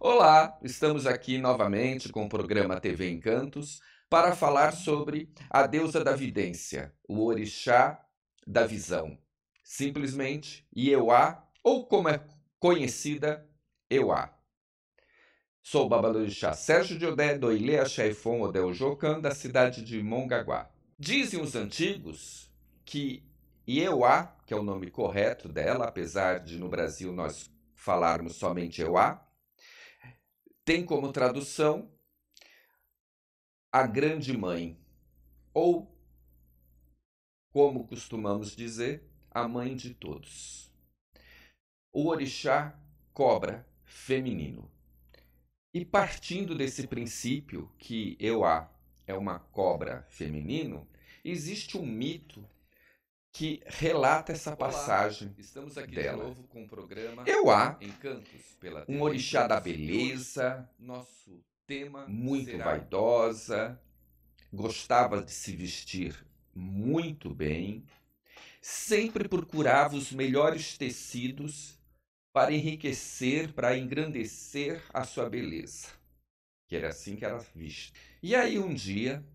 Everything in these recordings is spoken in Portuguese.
Olá, estamos aqui novamente com o programa TV Encantos para falar sobre a deusa da vidência, o orixá da visão, simplesmente Ieua, ou como é conhecida, Euá. Sou o babalorixá Sérgio de Odé, do Ilê Axé Ifon Odé Jocã, da cidade de Mongaguá. Dizem os antigos que Ieua, que é o nome correto dela, apesar de no Brasil nós falarmos somente Euá, tem como tradução a grande mãe, ou, como costumamos dizer, a mãe de todos. O orixá cobra feminino. E partindo desse princípio que Euá é uma cobra feminino, existe um mito que relata essa passagem Estamos aqui dela. de novo com o programa Euá, Encantos pela um TV orixá da Encantos. beleza, Nosso tema muito será vaidosa, gostava de se vestir muito bem, sempre procurava os melhores tecidos para enriquecer, para engrandecer a sua beleza, que era assim que era vista. E aí um dia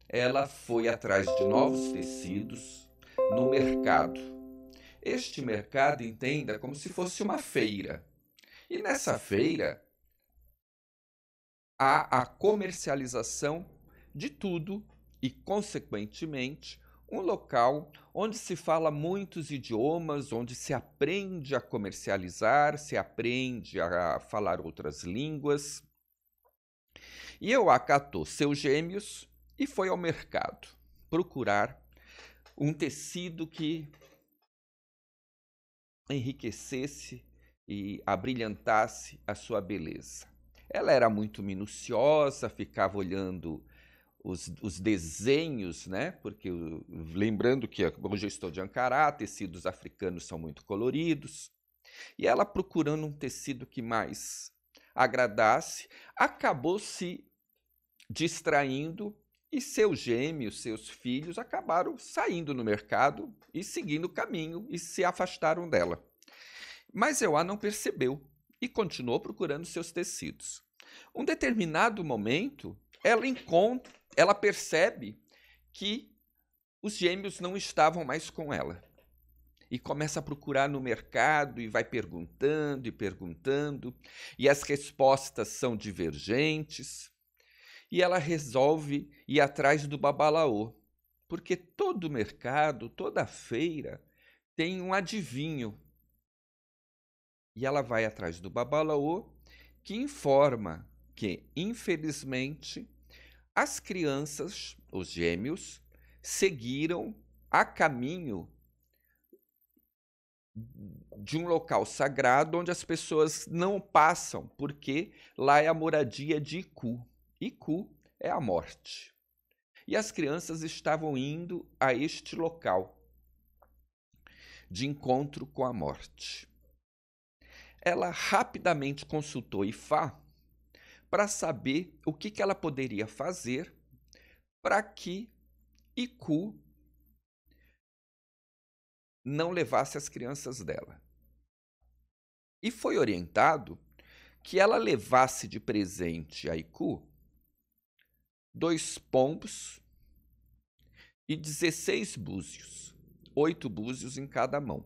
ela foi atrás de novos tecidos no mercado. Este mercado, entenda, como se fosse uma feira. E nessa feira há a comercialização de tudo e, consequentemente, um local onde se fala muitos idiomas, onde se aprende a comercializar, se aprende a falar outras línguas. E eu acatou seus gêmeos e foi ao mercado procurar um tecido que enriquecesse e abrilhantasse a sua beleza. Ela era muito minuciosa, ficava olhando os desenhos, né? Porque lembrando que hoje eu estou de Ancará, tecidos africanos são muito coloridos, e ela procurando um tecido que mais agradasse, acabou se distraindo e seus gêmeos, seus filhos, acabaram saindo no mercado e seguindo o caminho e se afastaram dela. Mas Euá não percebeu e continuou procurando seus tecidos. Um determinado momento, ela percebe que os gêmeos não estavam mais com ela. E começa a procurar no mercado e vai perguntando e perguntando, e as respostas são divergentes. E ela resolve ir atrás do babalaô, porque todo mercado, toda feira tem um adivinho. E ela vai atrás do babalaô, que informa que, infelizmente, as crianças, os gêmeos, seguiram a caminho de um local sagrado onde as pessoas não passam, porque lá é a moradia de Iku. Iku é a morte. E as crianças estavam indo a este local de encontro com a morte. Ela rapidamente consultou Ifá para saber o que ela poderia fazer para que Iku não levasse as crianças dela. E foi orientado que ela levasse de presente a Iku 2 pombos e 16 búzios, 8 búzios em cada mão.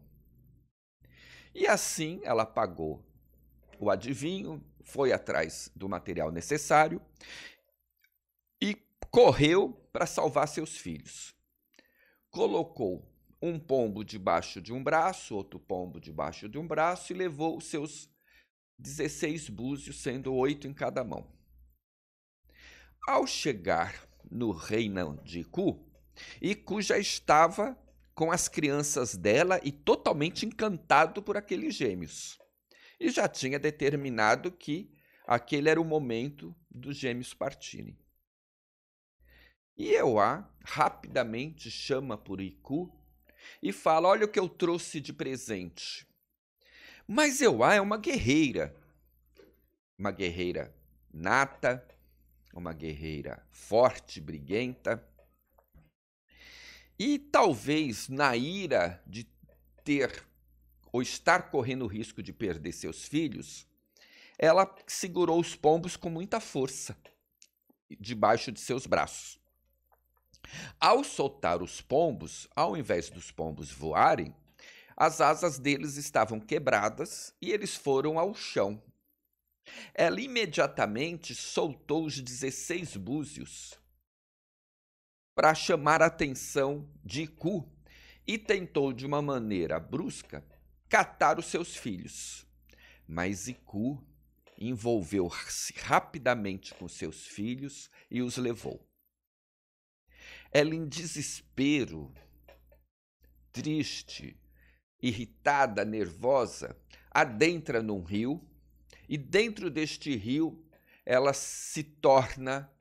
E assim ela pagou o adivinho, foi atrás do material necessário e correu para salvar seus filhos. Colocou um pombo debaixo de um braço, outro pombo debaixo de um braço e levou os seus 16 búzios, sendo 8 em cada mão. Ao chegar no reino de Iku, Iku já estava com as crianças dela e totalmente encantado por aqueles gêmeos. E já tinha determinado que aquele era o momento dos gêmeos partirem. E Euá rapidamente chama por Iku e fala: olha o que eu trouxe de presente. Mas Euá é uma guerreira nata, uma guerreira forte, briguenta. E talvez na ira de ter ou estar correndo o risco de perder seus filhos, ela segurou os pombos com muita força debaixo de seus braços. Ao soltar os pombos, ao invés dos pombos voarem, as asas deles estavam quebradas e eles foram ao chão. Ela imediatamente soltou os 16 búzios para chamar a atenção de Iku e tentou, de uma maneira brusca, catar os seus filhos. Mas Iku envolveu-se rapidamente com seus filhos e os levou. Ela, em desespero, triste, irritada, nervosa, adentra num rio e dentro deste rio ela se torna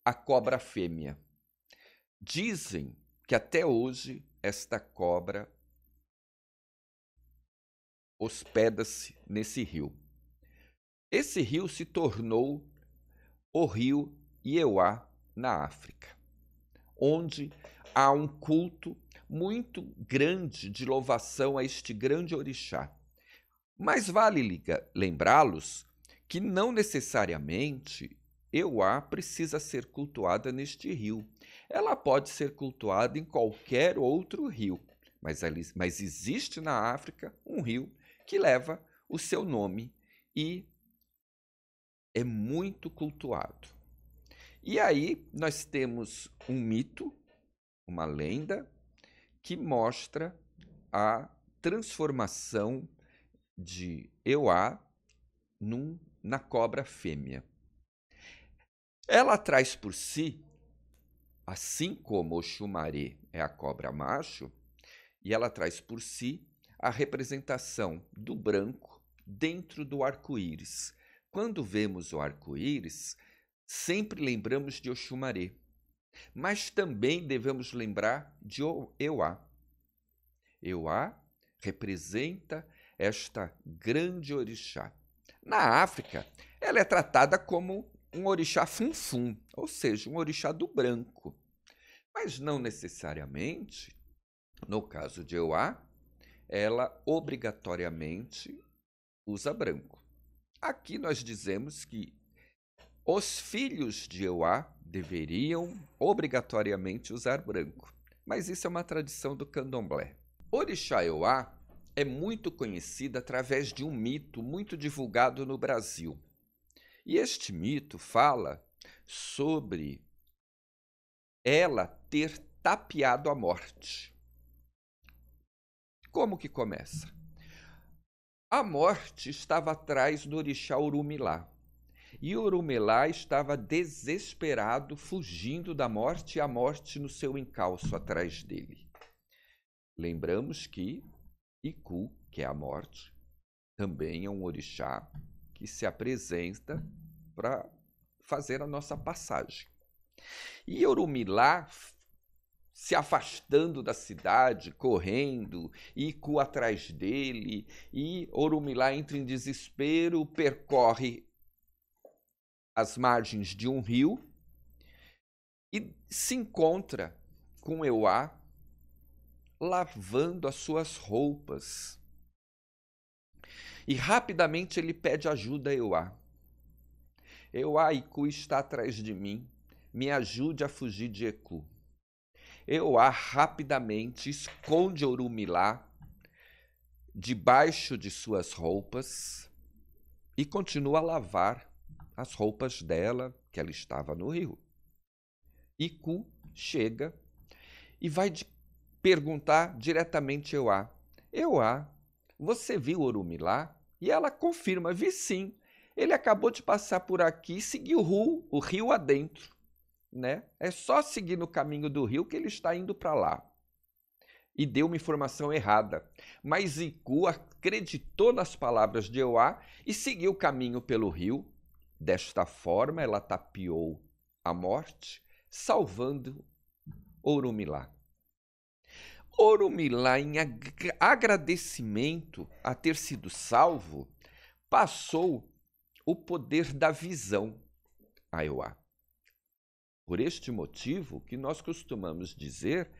a cobra fêmea. Dizem que até hoje esta cobra hospeda-se nesse rio. Esse rio se tornou o rio Ieuá na África, onde há um culto muito grande de louvação a este grande orixá. Mas vale lembrá-los que não necessariamente Euá precisa ser cultuada neste rio. Ela pode ser cultuada em qualquer outro rio, mas existe na África um rio que leva o seu nome e é muito cultuado. E aí nós temos um mito, uma lenda, que mostra a transformação de Euá na cobra fêmea. Ela traz por si, assim como Oxumaré é a cobra macho, e ela traz por si a representação do branco dentro do arco-íris. Quando vemos o arco-íris, sempre lembramos de Oxumaré, mas também devemos lembrar de Euá. Euá representa esta grande orixá. Na África, ela é tratada como um orixá funfun, ou seja, um orixá do branco. Mas não necessariamente, no caso de Euá, ela obrigatoriamente usa branco. Aqui nós dizemos que os filhos de Euá deveriam obrigatoriamente usar branco, mas isso é uma tradição do candomblé. Orixá Euá é muito conhecida através de um mito muito divulgado no Brasil. E este mito fala sobre ela ter tapeado a morte. Como que começa? A morte estava atrás do orixá Orumilá. E Orumilá estava desesperado, fugindo da morte e a morte no seu encalço atrás dele. Lembramos que Iku, que é a morte, também é um orixá que se apresenta para fazer a nossa passagem. E Orumilá, se afastando da cidade, correndo, Iku atrás dele, e Orumilá entra em desespero, percorre as margens de um rio e se encontra com Euá lavando as suas roupas. E rapidamente ele pede ajuda a Euá. Euá, Iku está atrás de mim, me ajude a fugir de Iku. Euá rapidamente esconde Orumilá debaixo de suas roupas e continua a lavar as roupas dela, que ela estava no rio. Iku chega e vai perguntar diretamente a Euá. Euá, você viu Orumilá? E ela confirma, vi sim. Ele acabou de passar por aqui e seguiu o rio adentro. Né? É só seguir no caminho do rio que ele está indo para lá. E deu uma informação errada. Mas Iku acreditou nas palavras de Euá e seguiu o caminho pelo rio. Desta forma, ela tapeou a morte, salvando Orumilá. Orumilá, em agradecimento a ter sido salvo, passou o poder da visão a Euá. Por este motivo que nós costumamos dizer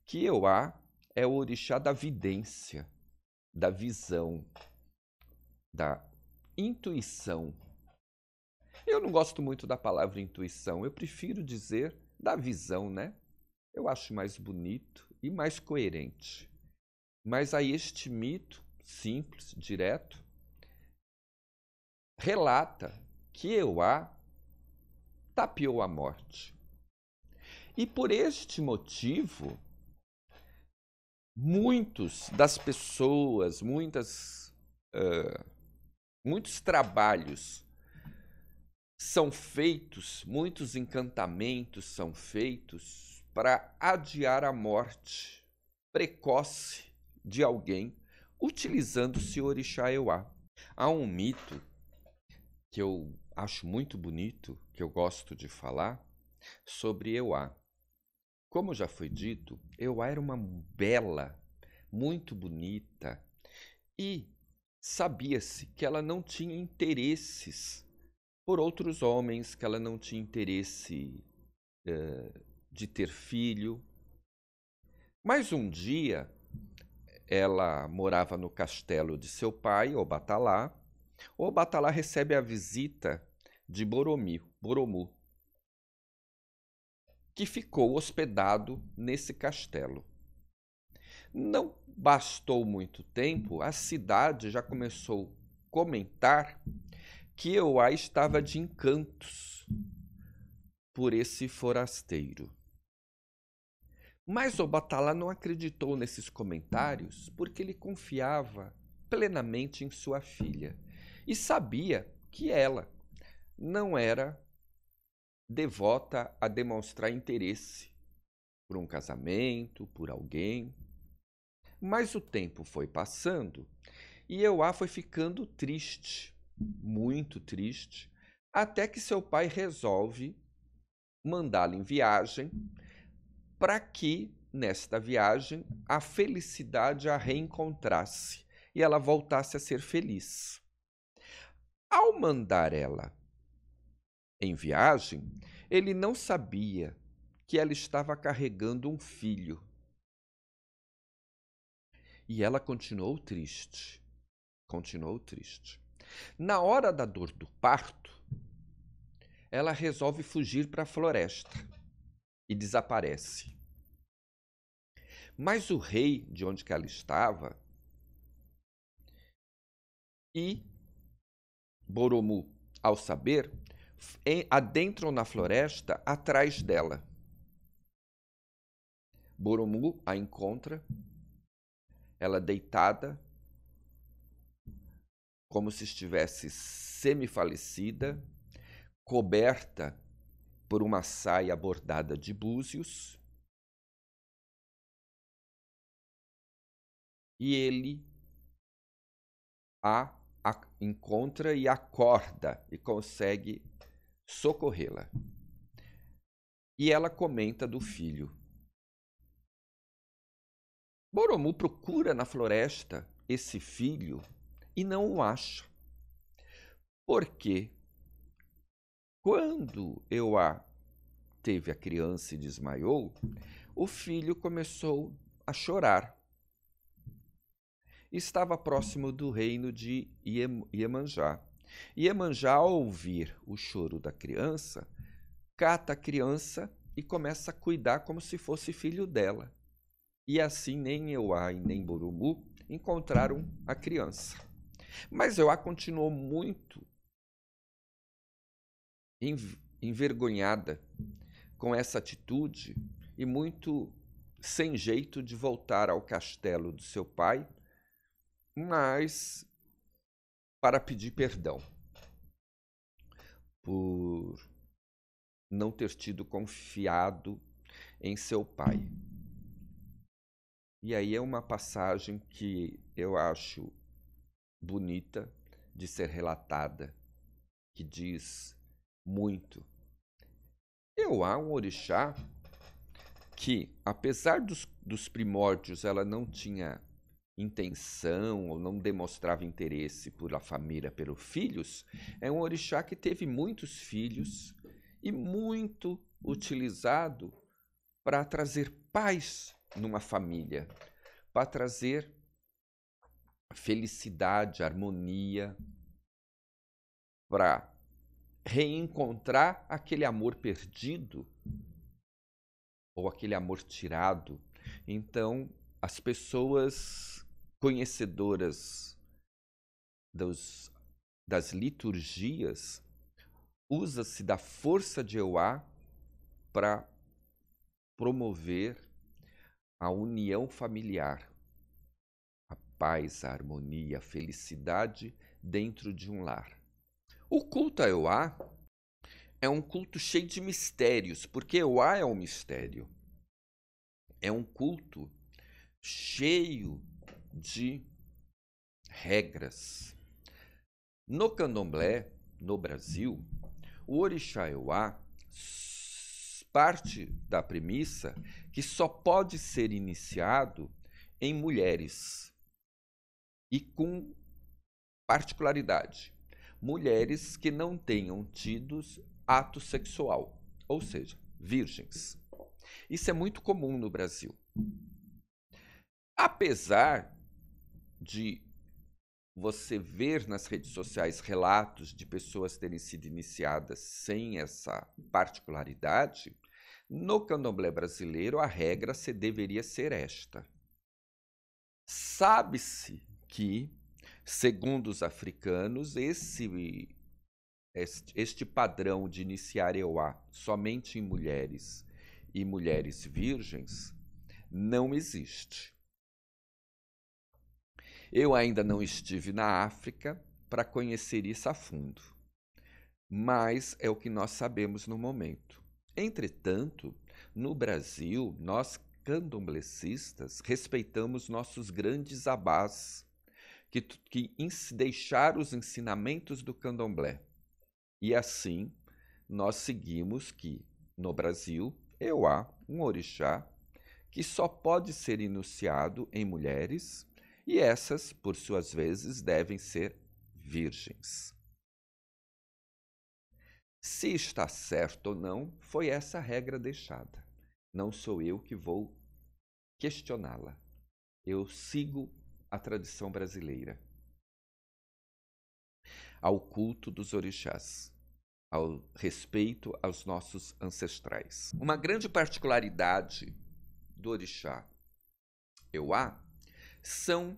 que Euá é o orixá da vidência, da visão, da intuição. Eu não gosto muito da palavra intuição, eu prefiro dizer da visão, né? Eu acho mais bonito e mais coerente. Mas aí este mito, simples, direto, relata que Euá tapeou a morte. E por este motivo, muitos das pessoas, muitos trabalhos são feitos, muitos encantamentos são feitos para adiar a morte precoce de alguém, utilizando-se o orixá Euá. Há um mito que eu acho muito bonito, que eu gosto de falar, sobre Euá. Como já foi dito, Euá era uma bela, muito bonita, e sabia-se que ela não tinha interesses por outros homens, que ela não tinha interesse de ter filho. Mas um dia, ela morava no castelo de seu pai, Obatalá. Obatalá recebe a visita de Boromu, que ficou hospedado nesse castelo. Não bastou muito tempo, a cidade já começou a comentar que Euá estava de encantos por esse forasteiro. Mas Obatalá não acreditou nesses comentários porque ele confiava plenamente em sua filha e sabia que ela não era devota a demonstrar interesse por um casamento, por alguém. Mas o tempo foi passando e Euá foi ficando triste, muito triste, até que seu pai resolve mandá-la em viagem para que, nesta viagem, a felicidade a reencontrasse e ela voltasse a ser feliz. Ao mandar ela em viagem, ele não sabia que ela estava carregando um filho. E ela continuou triste, continuou triste. Na hora da dor do parto, ela resolve fugir para a floresta e desaparece. Mas o rei de onde que ela estava e Boromu, ao saber, adentram na floresta atrás dela. Boromu a encontra, ela deitada, como se estivesse semi-falecida, coberta por uma saia bordada de búzios, e ele a encontra e acorda e consegue socorrê-la. E ela comenta do filho. Boromu procura na floresta esse filho e não o acha. Porque quando Euá teve a criança e desmaiou, o filho começou a chorar. Estava próximo do reino de Iemanjá. Iemanjá, ao ouvir o choro da criança, cata a criança e começa a cuidar como se fosse filho dela. E assim nem Euá e nem Boromu encontraram a criança. Mas Euá continuou muito envergonhada com essa atitude e muito sem jeito de voltar ao castelo do seu pai, mas para pedir perdão por não ter tido confiado em seu pai. E aí é uma passagem que eu acho bonita de ser relatada, que diz muito. Euá, um orixá que, apesar dos primórdios, ela não tinha intenção ou não demonstrava interesse por a família, pelos filhos, é um orixá que teve muitos filhos e muito utilizado para trazer paz numa família, para trazer felicidade, harmonia. para reencontrar aquele amor perdido ou aquele amor tirado. Então, as pessoas conhecedoras das liturgias usa-se da força de Euá para promover a união familiar, a paz, a harmonia, a felicidade dentro de um lar. O culto a Euá é um culto cheio de mistérios, porque Euá é um mistério. É um culto cheio de regras. No candomblé, no Brasil, o orixá Euá parte da premissa que só pode ser iniciado em mulheres e com particularidade, mulheres que não tenham tido ato sexual, ou seja, virgens. Isso é muito comum no Brasil. Apesar de você ver nas redes sociais relatos de pessoas terem sido iniciadas sem essa particularidade, no candomblé brasileiro a regra deveria ser esta. Sabe-se que, segundo os africanos, este padrão de iniciar Euá somente em mulheres e mulheres virgens não existe. Eu ainda não estive na África para conhecer isso a fundo, mas é o que nós sabemos no momento. Entretanto, no Brasil, nós candomblecistas respeitamos nossos grandes abás, que deixaram os ensinamentos do candomblé. E assim, nós seguimos que, no Brasil, Euá, um orixá, que só pode ser iniciado em mulheres, e essas, por suas vezes, devem ser virgens. Se está certo ou não, foi essa a regra deixada. Não sou eu que vou questioná-la. Eu sigo a tradição brasileira, ao culto dos orixás, ao respeito aos nossos ancestrais. Uma grande particularidade do orixá Euá são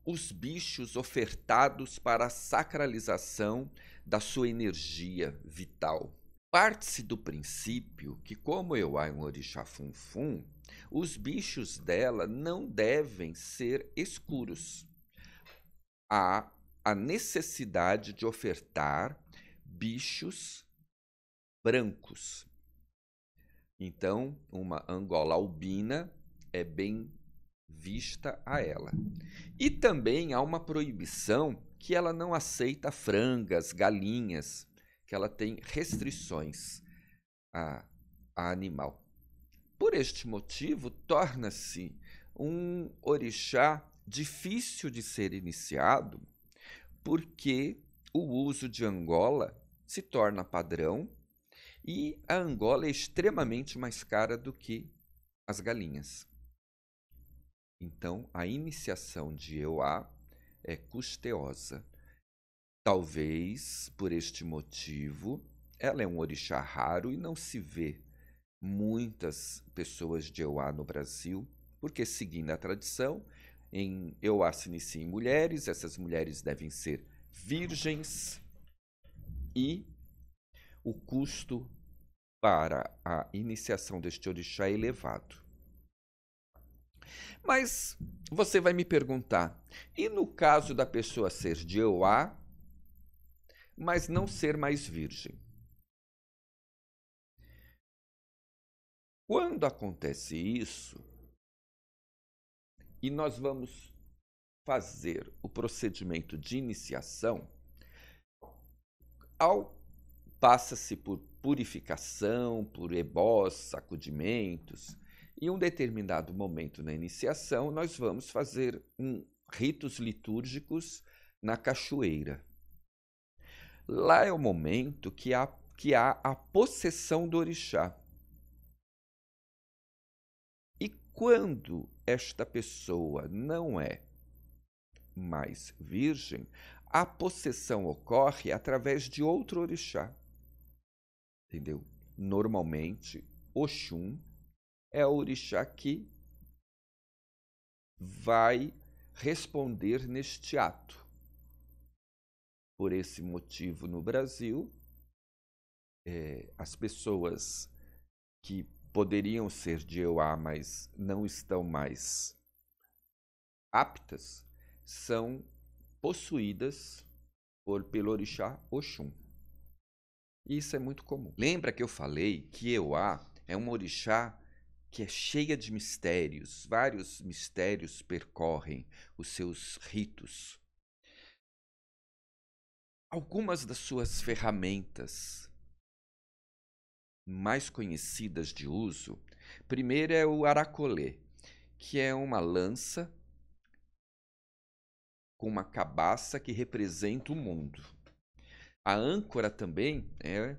os bichos ofertados para a sacralização da sua energia vital. Parte-se do princípio que, como Euá é um orixá funfun, os bichos dela não devem ser escuros. Há a necessidade de ofertar bichos brancos. Então, uma Angola albina é bem vista a ela. E também há uma proibição que ela não aceita frangas, galinhas, que ela tem restrições a animal. Por este motivo, torna-se um orixá difícil de ser iniciado, porque o uso de Angola se torna padrão e a Angola é extremamente mais cara do que as galinhas. Então, a iniciação de Euá é custeosa. Talvez, por este motivo, ela é um orixá raro e não se vê muitas pessoas de Euá no Brasil, porque, seguindo a tradição, em Euá se inicia em mulheres, essas mulheres devem ser virgens e o custo para a iniciação deste orixá é elevado. Mas você vai me perguntar, e no caso da pessoa ser de Euá, mas não ser mais virgem? Quando acontece isso, e nós vamos fazer o procedimento de iniciação, passa-se por purificação, por ebós, sacudimentos, e em um determinado momento na iniciação, nós vamos fazer ritos litúrgicos na cachoeira. Lá é o momento que há a possessão do orixá. E quando esta pessoa não é mais virgem, a possessão ocorre através de outro orixá, entendeu? Normalmente, Oxum é o orixá que vai responder neste ato. Por esse motivo, no Brasil, as pessoas que poderiam ser de Euá, mas não estão mais aptas, são possuídas pelo orixá Oxum. E isso é muito comum. Lembra que eu falei que Euá é um orixá que é cheia de mistérios, vários mistérios percorrem os seus ritos. Algumas das suas ferramentas mais conhecidas de uso, primeiro é o aracolê, que é uma lança com uma cabaça que representa o mundo. A âncora também é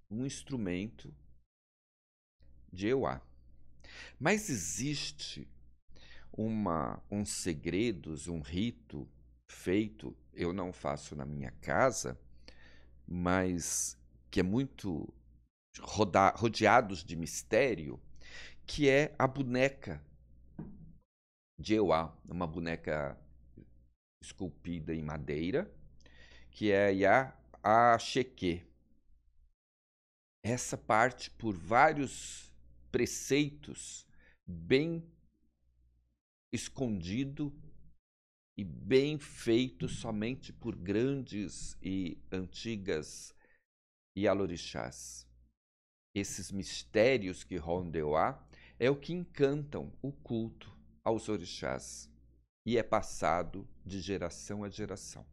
um instrumento de Euá. Mas existe uns segredos, um rito feito, eu não faço na minha casa, mas que é muito rodeados de mistério, que é a boneca de Euá, uma boneca esculpida em madeira, que é a Axequê. Essa parte por vários preceitos bem escondido e bem feito somente por grandes e antigas Ialorixás. Esses mistérios que rondam Euá é o que encantam o culto aos orixás e é passado de geração a geração.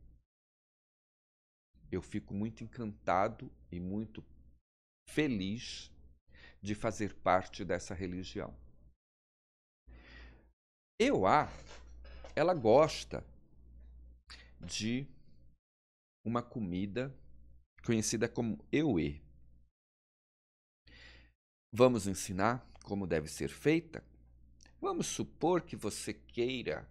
Eu fico muito encantado e muito feliz de fazer parte dessa religião. Euá, ela gosta de uma comida conhecida como euê. Vamos ensinar como deve ser feita? Vamos supor que você queira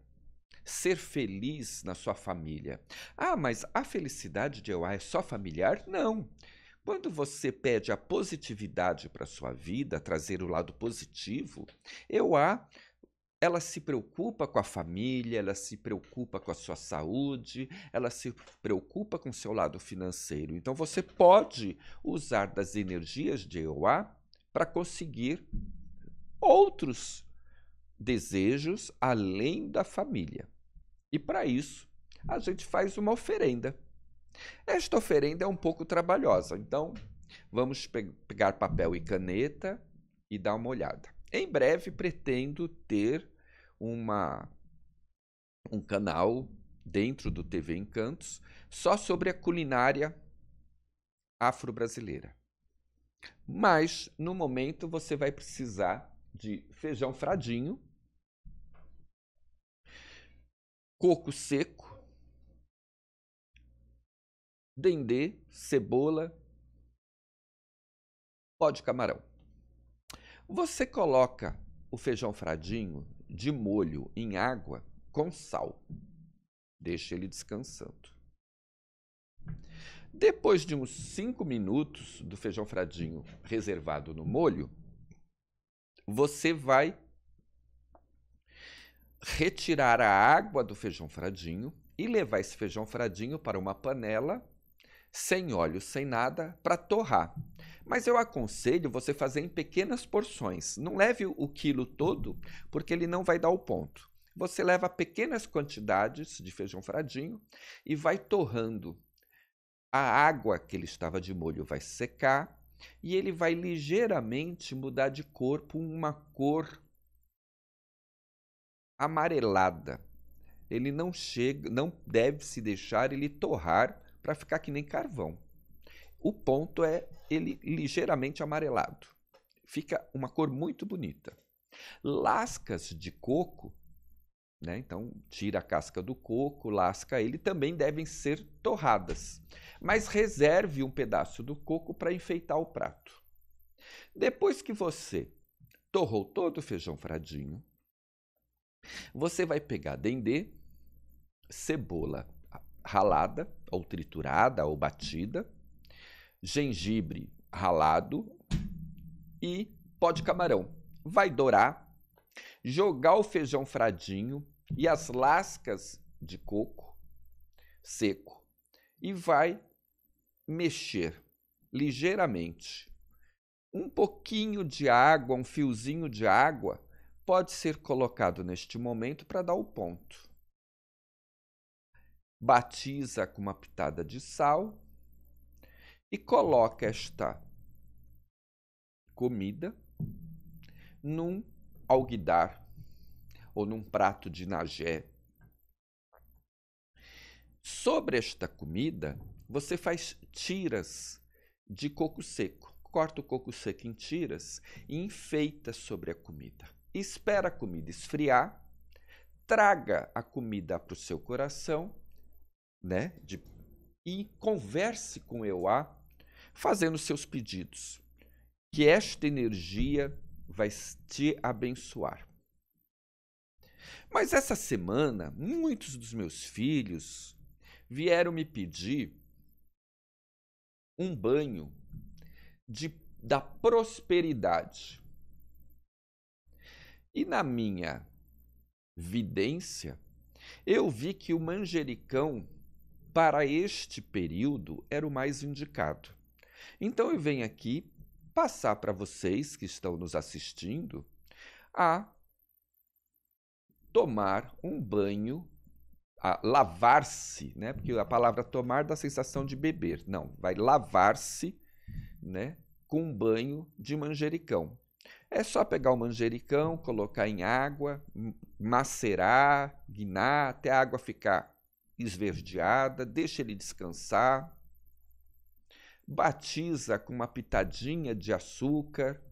ser feliz na sua família. Ah, mas a felicidade de Euá é só familiar? Não. Quando você pede a positividade para a sua vida, trazer o lado positivo, Euá, ela se preocupa com a família, ela se preocupa com a sua saúde, ela se preocupa com o seu lado financeiro. Então você pode usar das energias de Euá para conseguir outros desejos além da família. E para isso, a gente faz uma oferenda. Esta oferenda é um pouco trabalhosa, então vamos pegar papel e caneta e dar uma olhada. Em breve pretendo ter um canal dentro do TV Encantos só sobre a culinária afro-brasileira. Mas, no momento, você vai precisar de feijão fradinho, coco seco, dendê, cebola, pó de camarão. Você coloca o feijão fradinho de molho em água com sal. Deixa ele descansando. Depois de uns 5 minutos do feijão fradinho reservado no molho, você vai retirar a água do feijão fradinho e levar esse feijão fradinho para uma panela, sem óleo, sem nada, para torrar. Mas eu aconselho você fazer em pequenas porções. Não leve o quilo todo, porque ele não vai dar o ponto. Você leva pequenas quantidades de feijão fradinho e vai torrando. A água que ele estava de molho vai secar e ele vai ligeiramente mudar de cor por uma cor amarelada. Ele não deve se deixar ele torrar para ficar que nem carvão. O ponto é ele ligeiramente amarelado. Fica uma cor muito bonita. Lascas de coco, né? Então tira a casca do coco, lasca ele, também devem ser torradas. Mas reserve um pedaço do coco para enfeitar o prato. Depois que você torrou todo o feijão fradinho, você vai pegar dendê, cebola ralada, ou triturada, ou batida, gengibre ralado e pó de camarão. Vai dourar, jogar o feijão fradinho e as lascas de coco seco e vai mexer ligeiramente. Um pouquinho de água, um fiozinho de água pode ser colocado neste momento para dar o ponto. Batiza com uma pitada de sal e coloca esta comida num alguidar ou num prato de inagé. Sobre esta comida, você faz tiras de coco seco. Corta o coco seco em tiras e enfeita sobre a comida. Espera a comida esfriar, traga a comida para o seu coração, né? E converse com o Euá, fazendo seus pedidos. Que esta energia vai te abençoar. Mas essa semana, muitos dos meus filhos vieram me pedir um banho da prosperidade. E na minha vidência, eu vi que o manjericão, para este período, era o mais indicado. Então eu venho aqui passar para vocês que estão nos assistindo a tomar um banho, a lavar-se, né? Porque a palavra tomar dá a sensação de beber. Não, vai lavar-se, né? Com um banho de manjericão. É só pegar o manjericão, colocar em água, macerar, guinar, até a água ficar esverdeada, deixa ele descansar, batiza com uma pitadinha de açúcar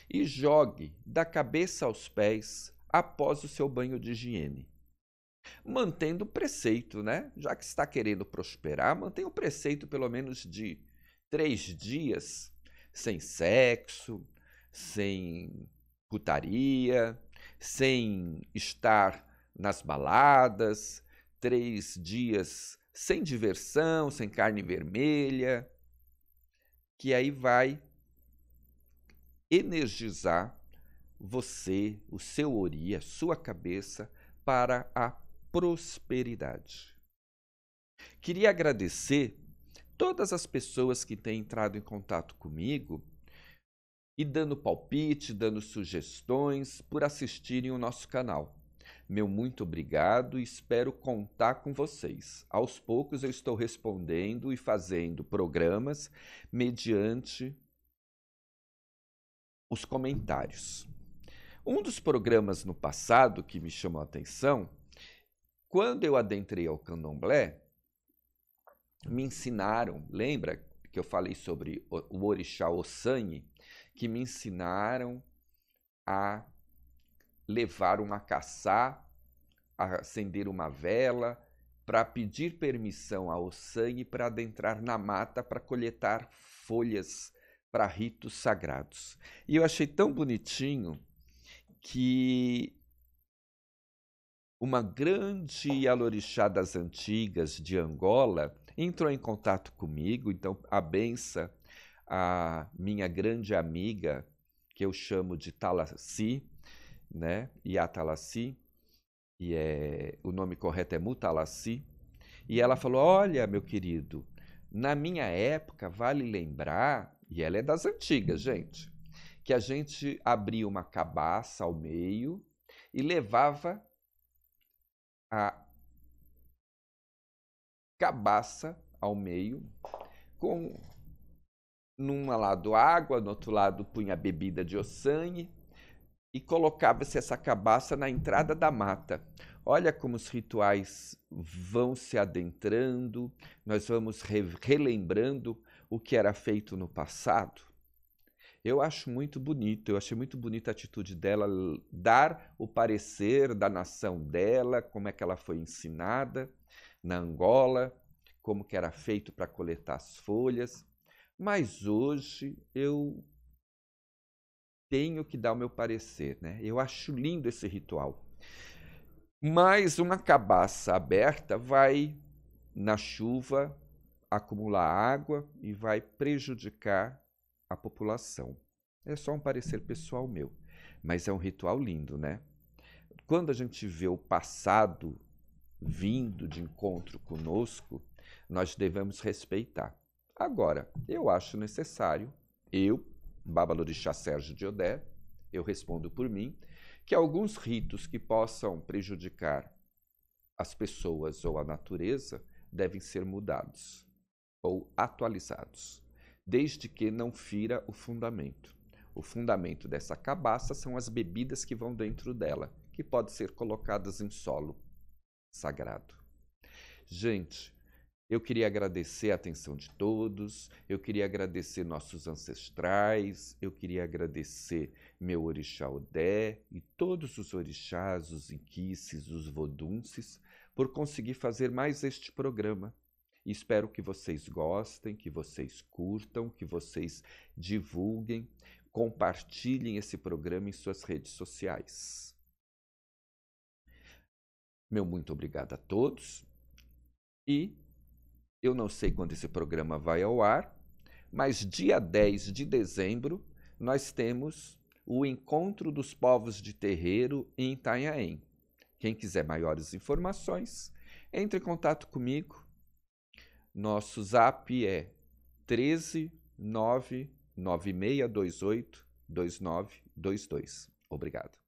e jogue da cabeça aos pés após o seu banho de higiene. Mantendo o preceito, né? Já que está querendo prosperar, mantenha o preceito pelo menos de 3 dias sem sexo, sem putaria, sem estar nas baladas, 3 dias sem diversão, sem carne vermelha, que aí vai energizar você, o seu ori, a sua cabeça, para a prosperidade. Queria agradecer todas as pessoas que têm entrado em contato comigo e dando palpite, dando sugestões, por assistirem o nosso canal. Meu muito obrigado e espero contar com vocês. Aos poucos eu estou respondendo e fazendo programas mediante os comentários. Um dos programas no passado que me chamou a atenção, quando eu adentrei ao candomblé, me ensinaram, lembra que eu falei sobre o orixá Ossanhe, que me ensinaram a levar uma caçá, a acender uma vela, para pedir permissão ao Ossanhe para adentrar na mata para coletar folhas para ritos sagrados. E eu achei tão bonitinho que uma grande Yalorixá das antigas de Angola entrou em contato comigo, então a benção, a minha grande amiga, que eu chamo de Talassi, né? Yatalassi, e o nome correto é Mutalassi, e ela falou, olha, meu querido, na minha época, vale lembrar, e ela é das antigas, gente, que a gente abria uma cabaça ao meio e levava a cabaça ao meio, com num lado água, no outro lado punha a bebida de Ossanhe e colocava-se essa cabaça na entrada da mata. Olha como os rituais vão se adentrando, nós vamos relembrando o que era feito no passado. Eu acho muito bonito, eu achei muito bonita a atitude dela, dar o parecer da nação dela, como é que ela foi ensinada na Angola, como que era feito para coletar as folhas. Mas hoje eu tenho que dar o meu parecer, né? Eu acho lindo esse ritual. Mas uma cabaça aberta vai, na chuva, acumular água e vai prejudicar a população. É só um parecer pessoal meu, mas é um ritual lindo, né? Quando a gente vê o passado vindo de encontro conosco, nós devemos respeitar. Agora, eu acho necessário, Babalorixá Sérgio de Odé, eu respondo por mim, que alguns ritos que possam prejudicar as pessoas ou a natureza devem ser mudados ou atualizados, desde que não fira o fundamento. O fundamento dessa cabaça são as bebidas que vão dentro dela, que podem ser colocadas em solo sagrado. Gente, eu queria agradecer a atenção de todos, eu queria agradecer nossos ancestrais, eu queria agradecer meu orixá Odé e todos os orixás, os inquices, os vodunces, por conseguir fazer mais este programa. E espero que vocês gostem, que vocês curtam, que vocês divulguem, compartilhem esse programa em suas redes sociais. Meu muito obrigado a todos e eu não sei quando esse programa vai ao ar, mas dia 10 de dezembro nós temos o Encontro dos Povos de Terreiro em Itanhaém. Quem quiser maiores informações, entre em contato comigo. Nosso zap é 13 99628 2922. Obrigado.